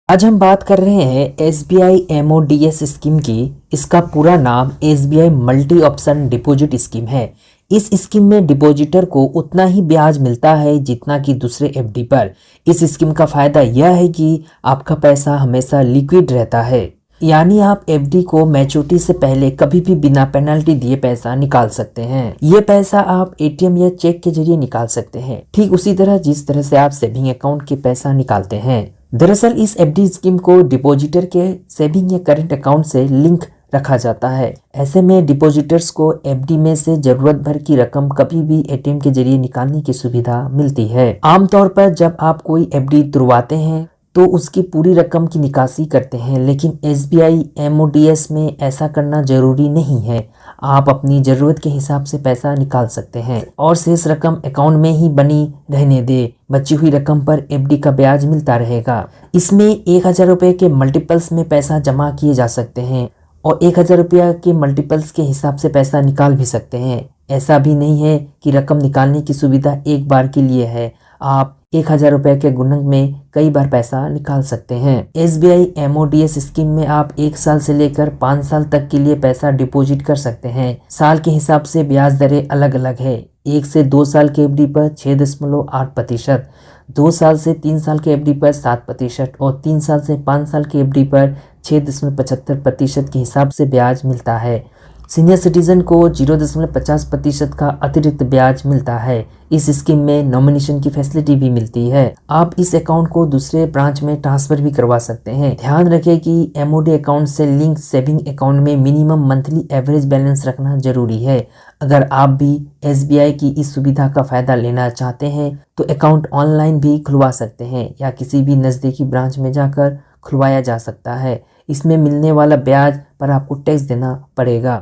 आज हम बात कर रहे हैं एसबीआई एमओडीएस स्कीम की। इसका पूरा नाम SBI multi option deposit scheme है। इस स्कीम में डिपॉजिटर को उतना ही ब्याज मिलता है जितना कि दूसरे एफडी पर। इस स्कीम का फायदा यह है कि आपका पैसा हमेशा लिक्विड रहता है, यानी आप एफडी को मैच्योरिटी से पहले कभी भी बिना पेनल्टी दिए पैसा निकाल सकते हैं। ये पैसा आप एटीएम या चेक के जरिए निकाल सकते हैं, ठीक उसी तरह जिस तरह से आप सेविंग अकाउंट के पैसा निकालते हैं। दरअसल इस एफडी स्कीम को डिपॉजिटर के सेविंग या करंट अकाउंट से लिंक रखा जाता है। ऐसे में डिपॉजिटर्स को एफडी में से जरूरत भर की रकम कभी भी एटीएम के जरिए निकालने की सुविधा मिलती है। आमतौर पर जब आप कोई एफडी तुड़वाते हैं तो उसकी पूरी रकम की निकासी करते हैं, लेकिन एसबीआई एमओडीएस में ऐसा करना जरूरी नहीं है। आप अपनी ज़रूरत के हिसाब से पैसा निकाल सकते हैं और शेष रकम अकाउंट में ही बनी रहने दे। बची हुई रकम पर एफडी का ब्याज मिलता रहेगा। इसमें 1000 रुपये के मल्टीपल्स में पैसा जमा किए जा सकते हैं और 1000 रुपया के मल्टीपल्स के हिसाब से पैसा निकाल भी सकते हैं। ऐसा भी नहीं है कि रकम निकालने की सुविधा एक बार के लिए है। आप 1000 रुपये के गुणक में कई बार पैसा निकाल सकते हैं। एसबीआई एमओडीएस स्कीम में आप 1 साल से लेकर 5 साल तक के लिए पैसा डिपॉजिट कर सकते हैं। साल के हिसाब से ब्याज दरें अलग अलग है। 1 से 2 साल के एफडी पर 6.8%, 2 साल से 3 साल के एफडी पर 7% और 3 साल से 5 साल के एफडी पर 6.75% के हिसाब से ब्याज मिलता है। सीनियर सिटीजन को 0.50% का अतिरिक्त ब्याज मिलता है। इस स्कीम में नॉमिनेशन की फैसिलिटी भी मिलती है। आप इस अकाउंट को दूसरे ब्रांच में ट्रांसफर भी करवा सकते हैं। ध्यान रखें कि एमओडी अकाउंट से लिंक सेविंग अकाउंट में मिनिमम मंथली एवरेज बैलेंस रखना जरूरी है। अगर आप भी एसबीआई की इस सुविधा का फायदा लेना चाहते हैं तो अकाउंट ऑनलाइन भी खुलवा सकते हैं या किसी भी नज़दीकी ब्रांच में जाकर खुलवाया जा सकता है। इसमें मिलने वाला ब्याज पर आपको टैक्स देना पड़ेगा।